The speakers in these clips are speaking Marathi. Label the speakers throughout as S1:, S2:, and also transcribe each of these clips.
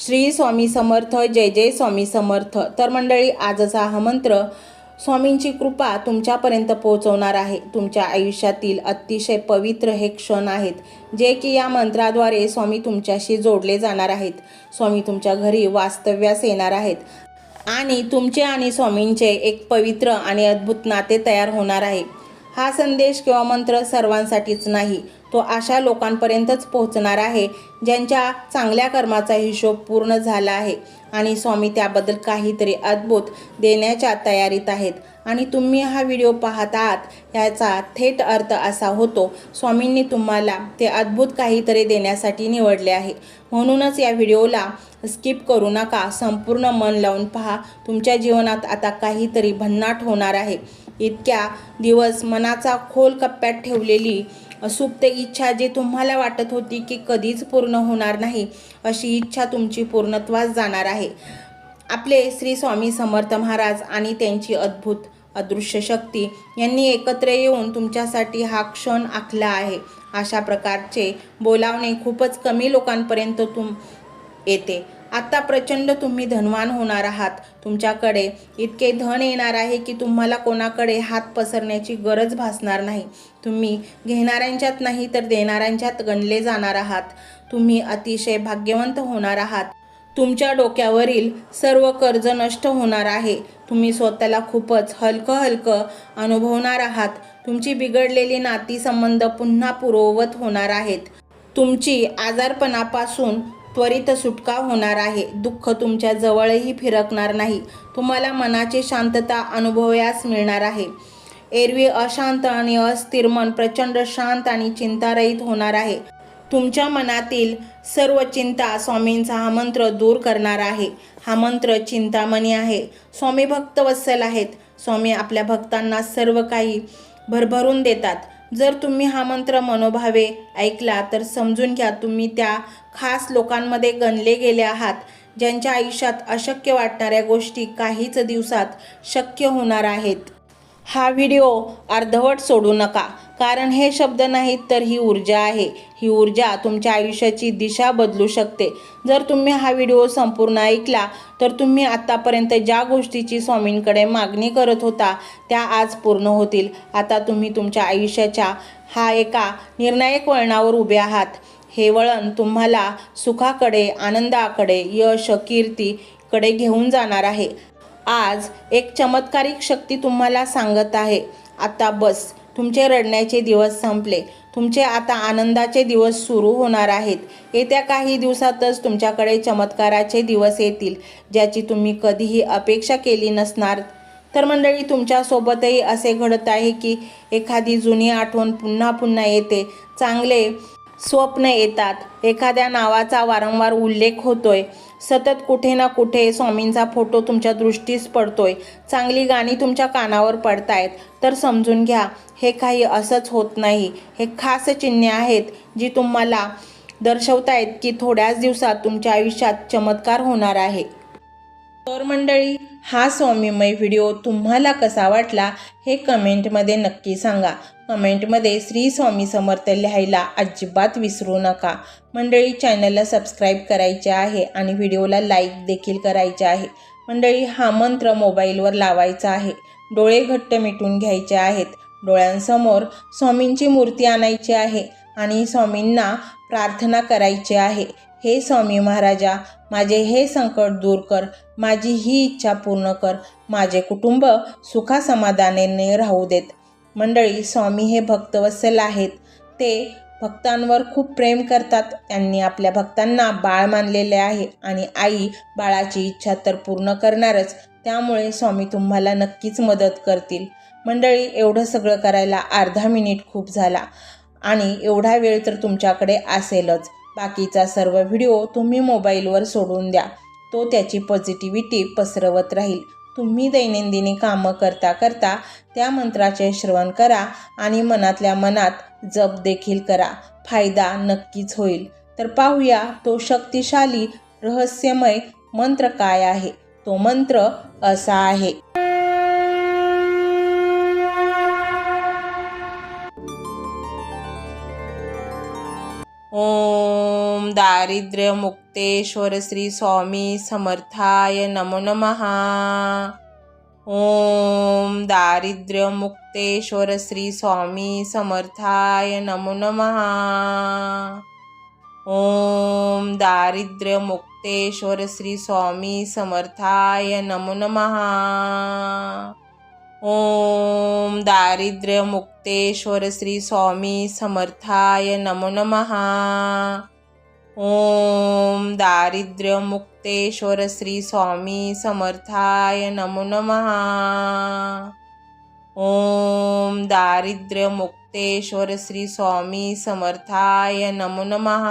S1: श्री स्वामी समर्थ, जय जय स्वामी समर्थ। तर मंडळी, आजचा हा मंत्र स्वामींची कृपा तुमच्यापर्यंत पोहोचवणार आहे। तुमच्या आयुष्यातील अतिशय पवित्र हे क्षण आहेत जे की या मंत्राद्वारे स्वामी तुमच्याशी जोडले जाणार आहेत। स्वामी तुमच्या घरी वास्तव्यास येणार आहेत आणि तुमचे आणि स्वामींचे एक पवित्र आणि अद्भुत नाते तयार होणार आहे। हा संदेश किंवा मंत्र सर्वांसाठीच नाही, तो अशा लोकांपर्यंतच पोहोचणार आहे ज्यांच्या चांगल्या कर्माचा हिशोब पूर्ण झाला आहे आणि स्वामी त्याबद्दल काहीतरी अद्भुत देण्याच्या तयारीत आहेत। आणि तुम्ही हा व्हिडिओ पाहत आहात याचा थेट अर्थ असा होतो, स्वामींनी तुम्हाला ते अद्भुत काहीतरी देण्यासाठी निवडले आहे। म्हणूनच या व्हिडिओला स्किप करू नका, संपूर्ण मन लावून पहा। तुमच्या जीवनात आता काहीतरी भन्नाट होणार आहे। इतक्या दिवस मनाचा खोल कप्प्यात ठेवलेली सुप्त इच्छा जी तुम्हाला वाटत होती की कधीच पूर्ण होणार नाही, अशी इच्छा तुमची पूर्णत्वास जाणार आहे। आपले श्री स्वामी समर्थ महाराज आणि त्यांची अद्भुत अदृश्य शक्ती यांनी एकत्र येऊन तुमच्यासाठी हा क्षण आखला आहे। अशा प्रकारचे बोलावणे खूपच कमी लोकांपर्यंत येते। आता प्रचंड तुम्ही धनवान होणार आहात। तुमच्याकडे इतके धन येणार आहे की तुम्हाला कोणाकडे हात पसरण्याची गरज भासणार नाही। तुम्ही घेणाऱ्यांच्यात नाही तर देणाऱ्यांच्यात गणले जाणार आहात। तुम्ही अतिशय भाग्यवंत होणार आहात। तुमच्या डोक्यावरील सर्व कर्ज नष्ट होणार आहे। तुम्ही स्वतःला खूपच हलकं अनुभवणार आहात। तुमची बिघडलेली नातीसंबंध पुन्हा पूर्ववत होणार आहेत। तुमची आजारपणापासून त्वरित सुटका होणार आहे। दुःख तुमच्या जवळही फिरकणार नाही। तुम्हाला मनाची शांतता अनुभवायास मिळणार आहे। एरवी अशांत आणि अस्थिर मन प्रचंड शांत आणि चिंतारहित होणार आहे। तुमच्या मनातील सर्व चिंता स्वामींचा हा मंत्र दूर करणार आहे। हा मंत्र चिंतामणी आहे। स्वामी भक्तवत्सल आहेत। स्वामी आपल्या भक्तांना सर्व काही भरभरून देतात। जर तुम्ही हा मंत्र मनोभावे ऐकला तर समजून घ्या तुम्ही त्या खास लोकांमध्ये गणले गेले आहात ज्यांच्या आयुष्यात अशक्य वाटणाऱ्या गोष्टी काहीच दिवसात शक्य होणार आहेत। हा व्हिडिओ अर्धवट सोडू नका, कारण हे शब्द नाहीत तर ही ऊर्जा आहे। ही ऊर्जा तुमच्या आयुष्याची दिशा बदलू शकते। जर तुम्ही हा व्हिडिओ संपूर्ण ऐकला तर तुम्ही आतापर्यंत ज्या गोष्टीची स्वामींकडे मागणी करत होता त्या आज पूर्ण होतील। आता तुम्ही तुमच्या आयुष्याच्या हा एका निर्णायक वळणावर उभे आहात। हे वळण तुम्हाला सुखाकडे, आनंदाकडे, यश, कीर्तीकडे घेऊन जाणार आहे। आज एक चमत्कारिक शक्ती तुम्हाला सांगत आहे, आता बस, तुमचे रडण्याचे दिवस संपले। तुमचे आता आनंदाचे दिवस सुरू होणार आहेत। येत्या काही दिवसातच तुमच्याकडे चमत्काराचे दिवस येतील ज्याची तुम्ही कधीही अपेक्षा केली नसणार। तर मंडळी, तुमच्यासोबतही असे घडत आहे की एखादी जुनी आठवण पुन्हा पुन्हा येते। चांगले स्वप्न येतात, एखाद्या नावाचा वारंवार उल्लेख होतोय, सतत कुठे ना कुठे स्वामींचा फोटो तुमच्या दृष्टीस पडतोय, चांगली गाणी तुमच्या कानावर पडतायत, तर समजून घ्या हे काही असंच होत नाही। हे खास चिन्हे आहेत जी तुम्हाला दर्शवतायत की थोड्याच दिवसात तुमच्या आयुष्यात चमत्कार होणार आहे। तर मंडळी, हा स्वामीमय व्हिडिओ तुम्हाला कसा वाटला हे कमेंटमध्ये नक्की सांगा। कमेंटमध्ये श्री स्वामी समर्थ लिहायला अजिबात विसरू नका। मंडळी, चॅनलला सबस्क्राईब करायचे आहे आणि व्हिडिओला लाईक देखील करायचे आहे। मंडळी, हा मंत्र मोबाईलवर लावायचा आहे। डोळे घट्ट मिटून घ्यायचे आहेत। डोळ्यांसमोर स्वामींची मूर्ती आणायची आहे आणि स्वामींना प्रार्थना करायची आहे, हे स्वामी महाराजा, माझे हे संकट दूर कर, माझी ही इच्छा पूर्ण कर, माझे कुटुंब सुखासमाधानाने राहू देत। मंडळी, स्वामी हे भक्तवत्सल आहेत। ते भक्तांवर खूप प्रेम करतात। त्यांनी आपल्या भक्तांना बाळ मानलेले आहे आणि आई बाळाची इच्छा तर पूर्ण करणारच, त्यामुळे स्वामी तुम्हाला नक्कीच मदत करतील। मंडळी, एवढं सगळं करायला अर्धा मिनिट खूप झाला आणि एवढा वेळ तर तुमच्याकडे असेलच। बाकीचा सर्व व्हिडिओ तुम्ही मोबाईलवर सोडून द्या, तो त्याची पॉझिटिव्हिटी पसरवत राहील। तुम्ही दैनंदिनी कामं करता करता त्या मंत्राचे श्रवण करा आणि मनातल्या मनात जप देखील करा, फायदा नक्कीच होईल। तर पाहूया तो शक्तिशाली रहस्यमय मंत्र काय आहे। तो मंत्र असा आहे, ओम दारिद्र्यमुक्तेश्वर श्री स्वामी समर्थाय नमो नमः। ओम दारिद्र्यमुक्तेश्वर श्री स्वामी समर्थाय नमो नमः। ओम दारिद्र्यमुक्तेश्वर श्री स्वामी समर्थाय नमो नमः। ओम दारिद्र्यमुक्तेश्वर श्री स्वामी समर्थाय नमो नमः। ओम दारिद्र्यमुक्तेश्वर श्री स्वामी समर्थाय नमो नमः। ओम दारिद्र्यमुक्तेश्वर श्री स्वामी समर्थाय नमो नमः।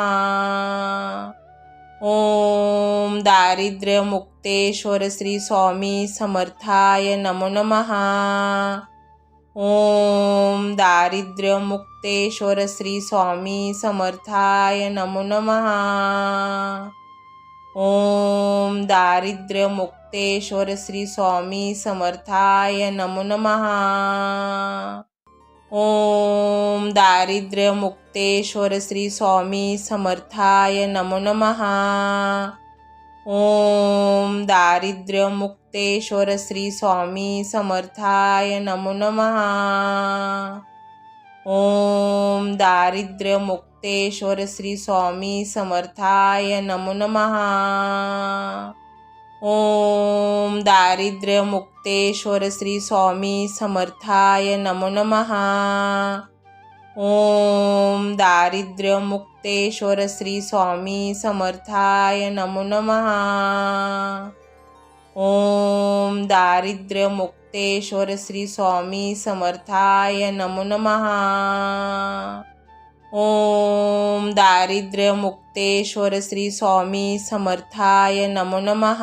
S1: ओम दारिद्र्यमुक्तेश्वर श्री स्वामी समर्थाय नमो नमः। ओम दारिद्र्यमुक्तेश्वर श्री स्वामी समर्थाय नमो नमः। ओम दारिद्र्यमुक्तेश्वर श्री स्वामी समर्थाय नमो नमः। ओम दारिद्र्यमुक्तेश्वर श्री स्वामी समर्थाय नमो नमः। ओम दारिद्र्यमुक्तेश्वर श्री स्वामी समर्थाय नमो नमः। ओम दारिद्र्यमुक्तेश्वर श्री स्वामी समर्थाय नमो नमः। ओम दारिद्र्यमुक्तेश्वर श्री स्वामी समर्थाय नमो नमः। ओम दारिद्र्यमुक्तेश्वर श्री स्वामी समर्थाय नमो नमः। ओम दारिद्र्यमुक्तेश्वर श्री स्वामी समर्थाय नमो नमः। ओम दारिद्र्यमुक्तेश्वर श्री स्वामी समर्थाय नमो नमः।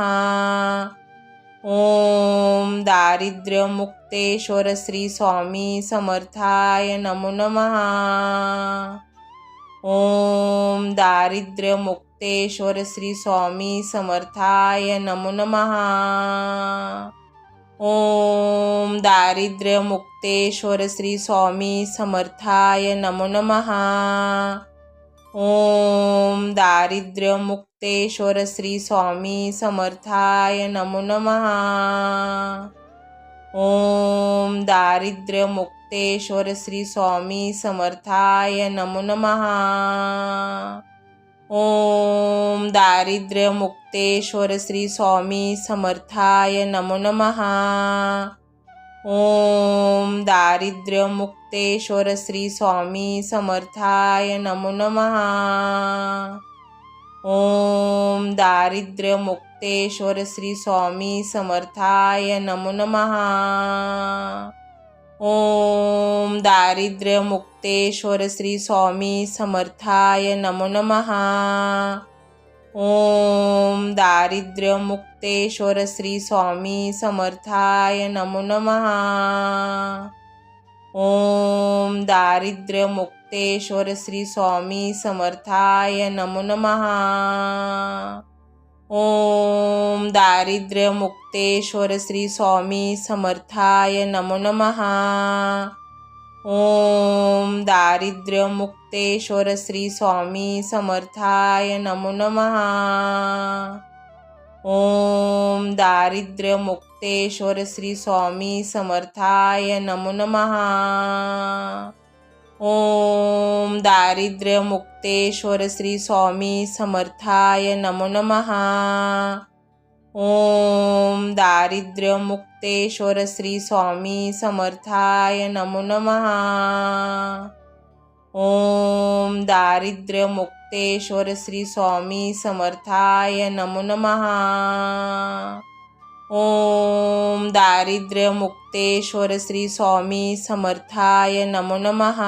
S1: ओम दारिद्र्यमुक्तेश्वर श्री स्वामी समर्थाय नमो नमः। ओम दारिद्र्यमुक्तेश्वर श्री स्वामी समर्थाय नमो नमः। ओम दारिद्र्यमुक्तेश्वर श्री स्वामी समर्थाय नमो नमः। ओम दारिद्र्यमुक्तेश्वर श्री स्वामी समर्थाय नमो नमः। ओम दारिद्र्यमुक्तेश्वर श्री स्वामी समर्थाय नमो नमः। ओम दारिद्र्यमुक्तेश्वर श्री स्वामी समर्थाय नमो नमः। ओम दारिद्र्यमुक्तेश्वर श्री स्वामी समर्थाय नमो नमः। ओम दारिद्र्यमुक्तेश्वर श्री स्वामी समर्थाय नमो नमः। ओम दारिद्र्यमुक्तेश्वर श्री स्वामी समर्थाय नमो नमः। ओम दारिद्र्यमुक्तेश्वर श्री स्वामी समर्थाय नमो नमः। ओम दारिद्र्यमुक्तेश्वर श्री स्वामी समर्थाय नमो नमः। ओम दारिद्र्यमुक्तेश्वर श्री स्वामी समर्थाय नमो नमः। ओम दारिद्र्यमुक्तेश्वर श्री स्वामी समर्थाय नमो नमः। ओम दारिद्र्यमुक्तेश्वर श्री स्वामी समर्थाय नमो नमः। ओम दारिद्र्यमुक्तेश्वर श्री स्वामी समर्थाय नमो नमः। ओम दारिद्र्यमुक्तेश्वर श्री स्वामी समर्थाय नमो नमः। ओम दारिद्र्यमुक्तेश्वर श्री स्वामी समर्थाय नमो नमः। ओम दारिद्र्यमुक्तेश्वर श्री स्वामी समर्थाय नमो नमः।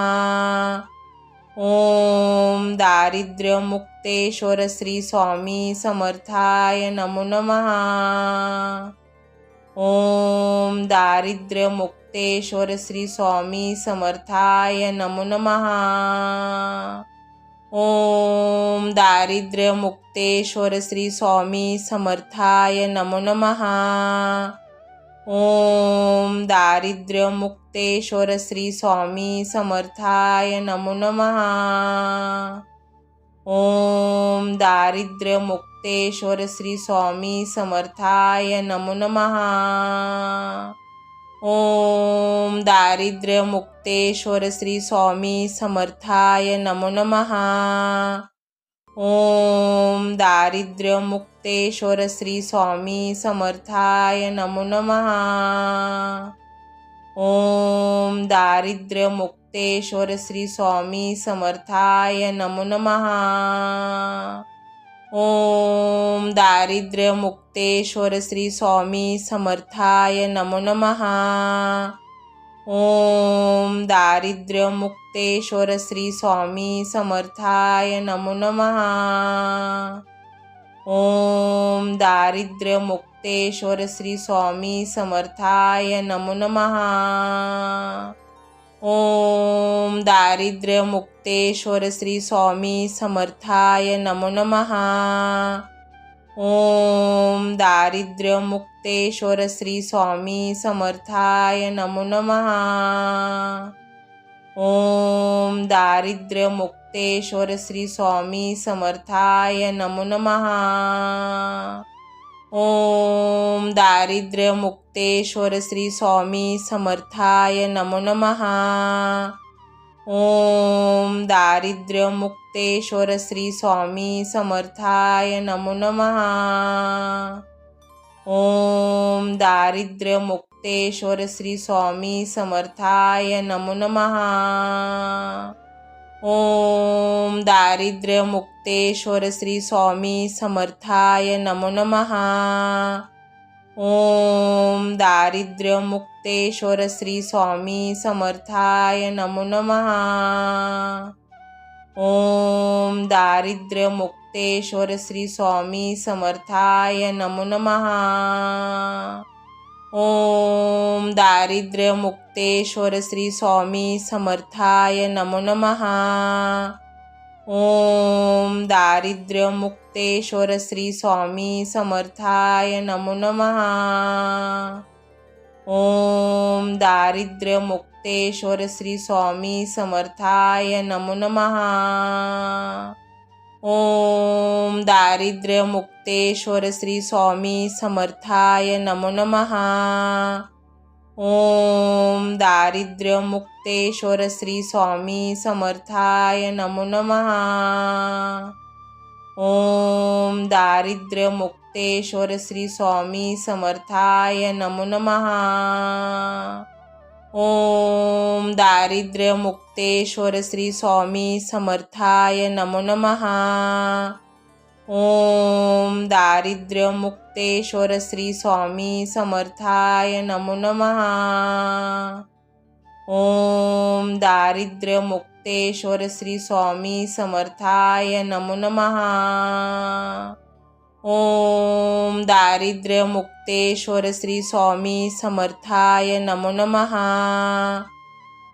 S1: ओम दारिद्र्यमुक्तेश्वर श्री स्वामी समर्थाय नमो नमः। ओम दारिद्र्यमुक्तेश्वर श्री स्वामी समर्थाय नमो नमः। ओम दारिद्र्यमुक्तेश्वर श्री स्वामी समर्थाय नमो नमः। ओम दारिद्र्यमुक्तेश्वर श्री स्वामी समर्थाय नमो नमः। ओम दारिद्र्यमुक्तेश्वर श्री स्वामी समर्थाय नमो नमः। ओम दारिद्र्यमुक्तेश्वर श्री स्वामी समर्थाय नमो नमः। ओम दारिद्र्यमुक्तेश्वर श्री स्वामी समर्थाय नमो नमः। ओम दारिद्र्यमुक्तेश्वर श्री स्वामी समर्थाय नमो नमः। ओम दारिद्र्यमुक्तेश्वर श्री स्वामी समर्थाय नमो नमः। ओम दारिद्र्यमुक्तेश्वर श्री स्वामी समर्थाय नमो नमः। ओम दारिद्र्यमुक्तेश्वर श्री स्वामी समर्थाय नमो नमः। ओम दारिद्र्यमुक्तेश्वर श्री स्वामी समर्थाय नमो नमः। ओम दारिद्र्यमुक्तेश्वर श्री स्वामी समर्थाय नमो नमः। ओम दारिद्र्यमुक्तेश्वर श्री स्वामी समर्थाय नमो नमः। ओम दारिद्र्यमुक्तेश्वर श्री स्वामी समर्थाय नमो नमः। ओम दारिद्र्यमुक्तेश्वर श्री स्वामी समर्थाय नमो नमः। ओम दारिद्र्यमुक्तेश्वर श्री स्वामी समर्थाय नमो नमः। ओम दारिद्र्यमुक्तेश्वर श्री स्वामी समर्थाय नमो नमः। ओम दारिद्र्यमुक्तेश्वर श्री स्वामी समर्थाय नमो नमः। ओम दारिद्र्यमुक्तेश्वर श्री स्वामी समर्थाय नमो नमः। ओम दारिद्र्यमुक्तेश्वर श्री स्वामी समर्थाय नमो नमः। ओम दारिद्र्यमुक्तेश्वर श्री स्वामी समर्थाय नमो नमः। ओम दारिद्र्यमुक्तेश्वर श्री स्वामी समर्थाय नमो नमः। ओम दारिद्र्यमुक्तेश्वर श्री स्वामी समर्थाय नमो नमः। ओम दारिद्र्यमुक्तेश्वर श्री स्वामी समर्थाय नमो नमः। ओम दारिद्र्यमुक्तेश्वर श्री स्वामी समर्थाय नमो नमः। ओम दारिद्र्यमुक्तेश्वर श्री स्वामी समर्थाय नमो नमः। ओम दारिद्र्यमुक्तेश्वर श्री स्वामी समर्थाय नमो नमः। ओम दारिद्र्यमुक्तेश्वर श्री स्वामी समर्थाय नमो नमः। ओम दारिद्र्यमुक्तेश्वर श्री स्वामी समर्थाय नमो नमः।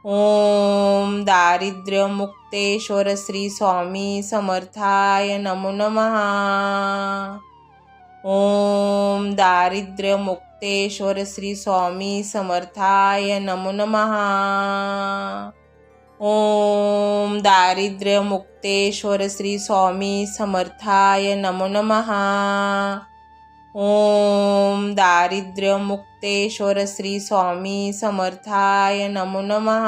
S1: ओम दारिद्र्यमुक्तेश्वर श्री स्वामी समर्थाय नमो नमः। ओम दारिद्र्यमुक्तेश्वर श्री स्वामी समर्थाय नमो नमः। ओम दारिद्र्यमुक्तेश्वर श्री स्वामी समर्थाय नमो नमः। ओम दारिद्र्यमुक्तेश्वर श्री स्वामी समर्थाय नमो नमः।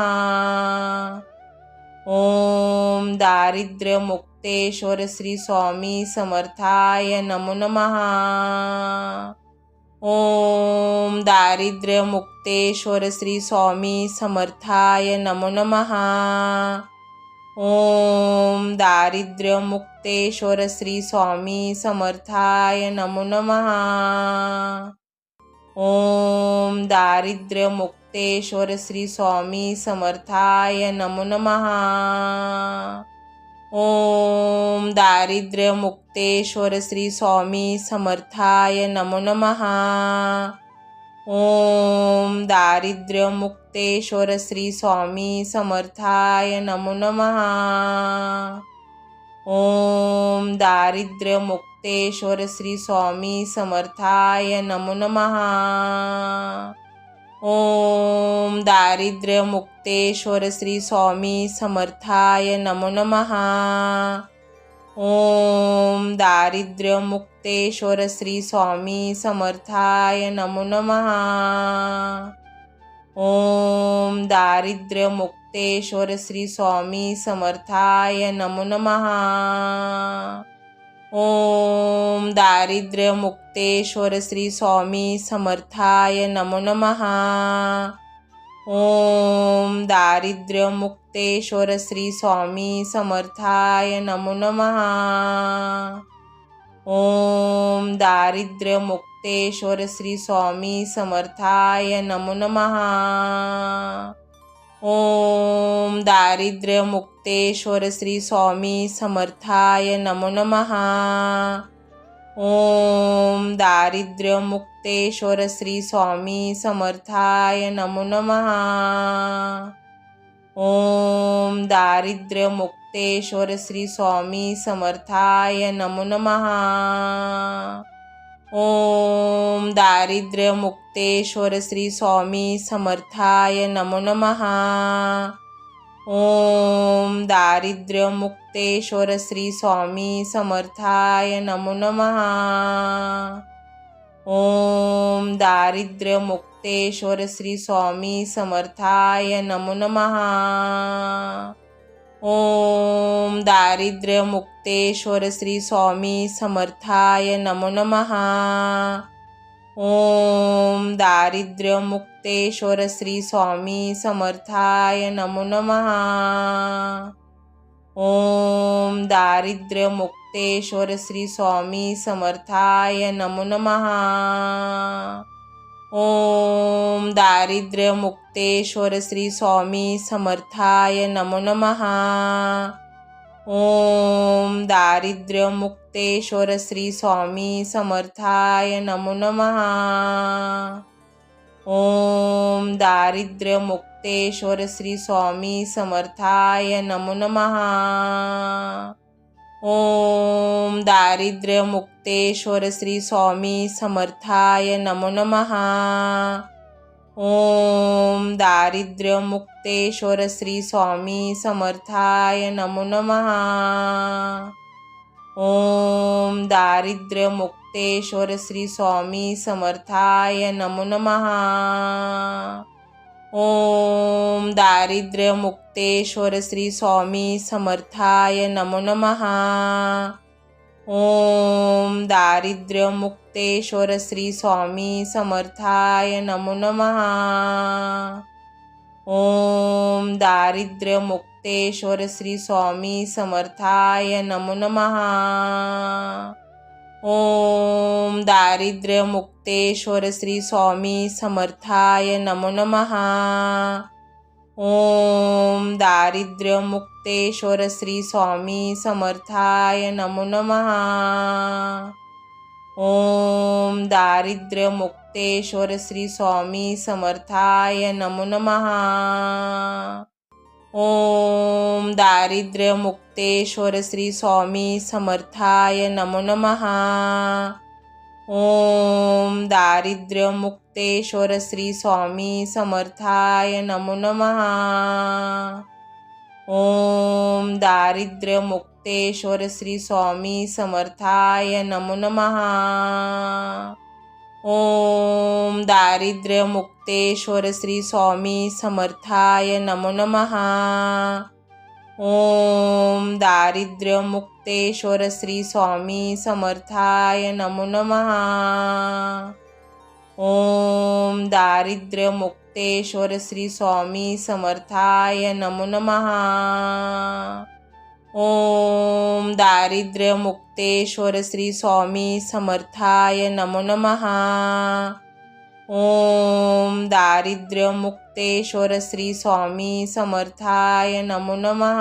S1: ओम दारिद्र्यमुक्तेश्वर श्री स्वामी समर्थाय नमो नमः। ओम दारिद्र्यमुक्तेश्वर श्री स्वामी समर्थाय नमो नमः। ओम दारिद्र्यमुक्तेश्वर श्री स्वामी समर्थाय नमो नमः। ओम दारिद्र्यमुक्तेश्वर श्री स्वामी समर्थाय नमो नमः। ओम दारिद्र्यमुक्तेश्वर श्री स्वामी समर्थाय नमो नमः। ओम दारिद्र्यमुक्तेश्वर श्री स्वामी समर्थाय नमो नमः। ओम दारिद्र्यमुक्तेश्वर श्री स्वामी समर्थाय नमो नमः। ओम दारिद्र्यमुक्तेश्वर श्री स्वामी समर्थाय नमो नमः। ओम दारिद्र्यमुक्तेश्वर श्री स्वामी समर्थाय नमो नमः। ओम दारिद्र्यमुक्तेश्वर श्री स्वामी समर्थाय नमो नमः। ओम दारिद्र्यमुक्तेश्वर श्री स्वामी समर्थाय नमो नमः। ओम दारिद्र्यमुक्तेश्वर श्री स्वामी समर्थाय नमो नमः। ओम दारिद्र्यमुक्तेश्वर श्री स्वामी समर्थाय नमो नमः। ओम दारिद्र्यमुक्तेश्वर श्री स्वामी समर्थाय नमो नमः। ओम दारिद्र्यमुक्तेश्वर श्री स्वामी समर्थाय नमो नमः। ओम दारिद्र्यमुक्तेश्वर श्री स्वामी समर्थाय नमो नमः। ओम दारिद्र्यमुक्तेश्वर श्री स्वामी समर्थाय नमो नमः। ओम दारिद्र्यमुक्तेश्वर श्री स्वामी समर्थाय नमो नमः। ओम दारिद्र्यमुक्तेश्वर श्री स्वामी समर्थाय नमो नमः। ओम दारिद्र्यमुक्तेश्वर श्री स्वामी समर्थाय नमो नमः। ओम दारिद्र्यमुक्तेश्वर श्री स्वामी समर्थाय नमो नमः। ओम दारिद्र्यमुक्तेश्वर श्री स्वामी समर्थाय नमो नमः। ओम दारिद्र्यमुक्तेश्वर श्री स्वामी समर्थाय नमो नमः। ओम दारिद्र्यमुक्तेश्वर श्री स्वामी समर्थाय नमो नमः। ओम दारिद्र्यमुक्तेश्वर श्री स्वामी समर्थाय नमो नमः। ओम दारिद्र्यमुक्तेश्वर श्री स्वामी समर्थाय नमो नमः। ओम दारिद्र्यमुक्तेश्वर श्री स्वामी समर्थाय नमो नमः। ओम दारिद्र्यमुक्तेश्वर श्री स्वामी समर्थाय नमो नमः। ओम दारिद्र्यमुक्तेश्वर श्री स्वामी समर्थाय नमो नमः। ओम दारिद्र्यमुक्तेश्वर श्री स्वामी समर्थाय नमो नमः। ओम दारिद्र्यमुक्तेश्वर श्री स्वामी समर्थाय नमो नमः। ओम दारिद्र्यमुक्तेश्वर श्री स्वामी समर्थाय नमो नमः। ओम दारिद्र्यमुक्तेश्वर श्री स्वामी समर्थाय नमो नमः। ओम दारिद्र्यमुक्तेश्वर श्री स्वामी समर्थाय नमो नमः। ओम दारिद्र्यमुक्तेश्वर श्री स्वामी समर्थाय नमो नमः। ओम दारिद्र्यमुक्तेश्वर श्री स्वामी समर्थाय नमो नमः। ओम दारिद्र्यमुक्तेश्वर श्री स्वामी समर्थाय नमो नमः। ओम दारिद्र्यमुक्तेश्वर श्री स्वामी समर्थाय नमो नमः। ओम दारिद्र्यमुक्तेश्वर श्री स्वामी समर्थाय नमो नमः। ओम दारिद्र्यमुक्तेश्वर श्री स्वामी समर्थाय नमो नमः। ओम दारिद्र्यमुक्तेश्वर श्री स्वामी समर्थाय नमो नमः। ओम दारिद्र्यमुक्तेश्वर श्री स्वामी समर्थाय नमो नमः।